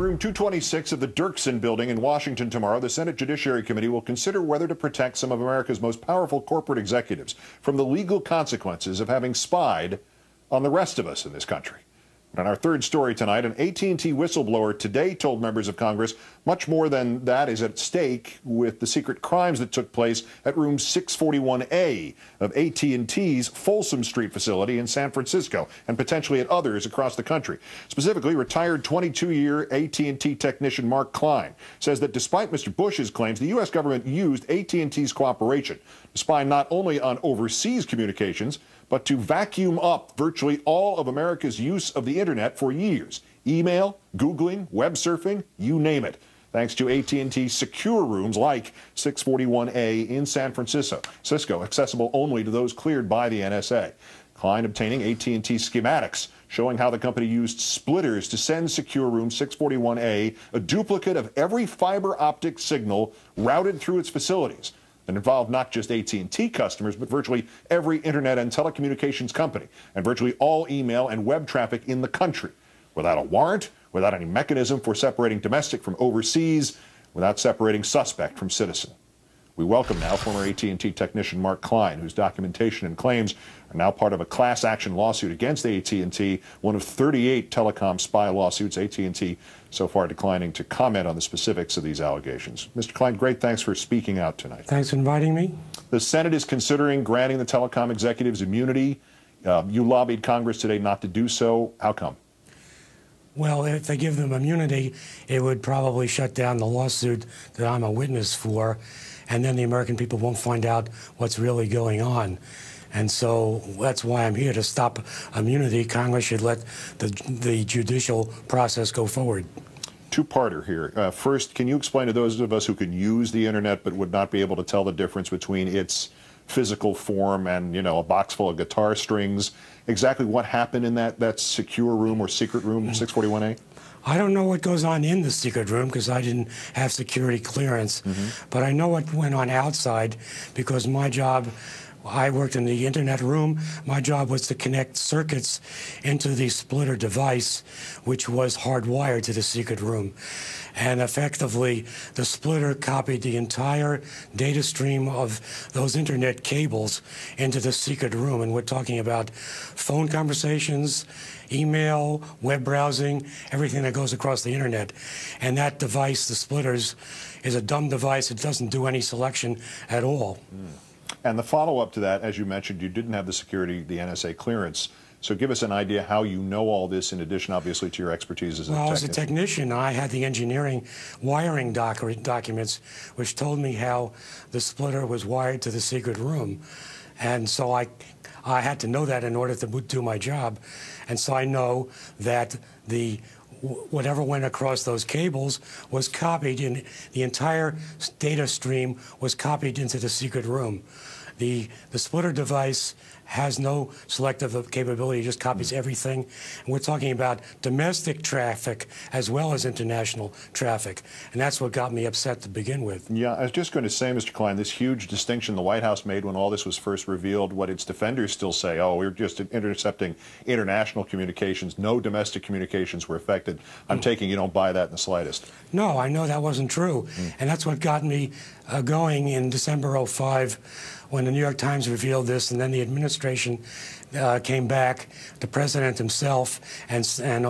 room 226 of the Dirksen building in Washington tomorrow, the Senate Judiciary Committee will consider whether to protect some of America's most powerful corporate executives from the legal consequences of having spied on the rest of us in this country. On our third story tonight, an AT&T whistleblower today told members of Congress much more than that is at stake with the secret crimes that took place at room 641A of AT&T's Folsom Street facility in San Francisco and potentially at others across the country. Specifically, retired 22-year AT&T technician Mark Klein says that despite Mr. Bush's claims, the U.S. government used AT&T's cooperation to spy not only on overseas communications, but to vacuum up virtually all of America's use of the internet for years. Email, Googling, web surfing, you name it. Thanks to AT&T secure rooms like 641A in San Francisco, accessible only to those cleared by the NSA. Klein obtaining AT&T schematics showing how the company used splitters to send secure room 641A a duplicate of every fiber optic signal routed through its facilities. That involved not just AT&T customers, but virtually every internet and telecommunications company, and virtually all email and web traffic in the country, without a warrant, without any mechanism for separating domestic from overseas, without separating suspect from citizen. We welcome now former AT&T technician Mark Klein, whose documentation and claims are now part of a class action lawsuit against AT&T, one of 38 telecom spy lawsuits, AT&T so far declining to comment on the specifics of these allegations. Mr. Klein, great, thanks for speaking out tonight. Thanks for inviting me. The Senate is considering granting the telecom executives immunity. You lobbied Congress today not to do so. How come? Well, if they give them immunity, it would probably shut down the lawsuit that I'm a witness for, and then the American people won't find out what's really going on. And so that's why I'm here, to stop immunity. Congress should let the judicial process go forward. Two-parter here. First, can you explain to those of us who can use the internet but would not be able to tell the difference between its physical form and, a box full of guitar strings, exactly what happened in that secure room or secret room, 641A? I don't know what goes on in the secret room because I didn't have security clearance, but I know what went on outside because my job, I worked in the internet room. My job was to connect circuits into the splitter device, which was hardwired to the secret room. And effectively, the splitter copied the entire data stream of those internet cables into the secret room. And we're talking about phone conversations, email, web browsing, everything that goes across the internet. And that device, the splitters, is a dumb device. It doesn't do any selection at all. And the follow-up to that, as you mentioned, you didn't have the security, the NSA clearance. So give us an idea how you know all this, in addition, obviously, to your expertise as a technician. Well, as a technician, I had the engineering wiring documents, which told me how the splitter was wired to the secret room. And so I had to know that in order to do my job. And so I know that whatever went across those cables was copied, in the entire data stream was copied into the secret room. The splitter device has no selective capability, it just copies everything. And we're talking about domestic traffic as well as international traffic. And that's what got me upset to begin with. Yeah, I was just going to say, Mr. Klein, this huge distinction the White House made when all this was first revealed, what its defenders still say, oh, we're just intercepting international communications, no domestic communications were affected. I'm taking you don't buy that in the slightest. No, I know that wasn't true. And that's what got me going in December '05, when the New York Times revealed this, and then the administration came back, the president himself and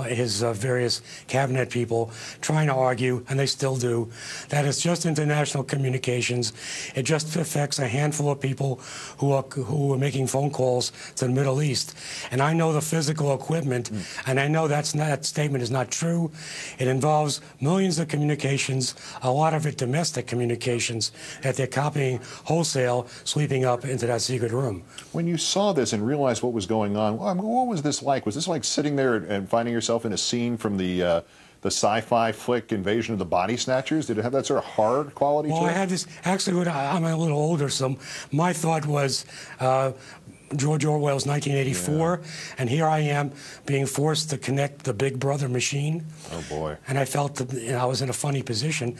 his various cabinet people trying to argue, and they still do, that it's just international communications. It just affects a handful of people who are making phone calls to the Middle East. And I know the physical equipment, and I know that statement is not true. It involves millions of communications, a lot of it domestic communications, that they're copying wholesale, sweeping up into that secret room. When you saw this and realized what was going on, what was this like? Was this like sitting there and finding yourself in a scene from the sci-fi flick Invasion of the Body Snatchers? Did it have that sort of hard quality to it? Well, I had this, actually, I'm a little older, so my thought was George Orwell's 1984, and here I am being forced to connect the Big Brother machine. Oh, boy. And I felt that I was in a funny position,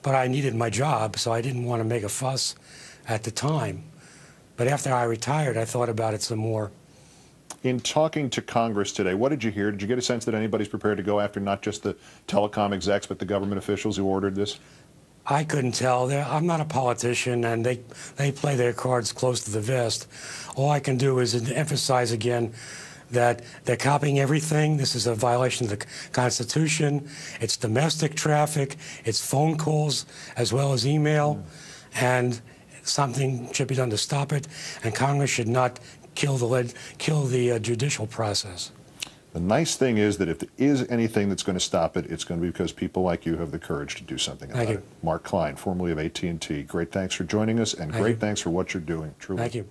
but I needed my job, so I didn't want to make a fuss at the time. But after I retired, I thought about it some more. In talking to Congress today, what did you hear? Did you get a sense that anybody's prepared to go after not just the telecom execs, but the government officials who ordered this? I couldn't tell. I'm not a politician, and they play their cards close to the vest. All I can do is emphasize again that they're copying everything. This is a violation of the Constitution. It's domestic traffic. It's phone calls as well as email. And something should be done to stop it. And Congress should not kill the judicial process. The nice thing is that if there is anything that's going to stop it, it's going to be because people like you have the courage to do something about it. Mark Klein, formerly of AT&T, great thanks for joining us, and great thanks for what you're doing, truly. Thank you.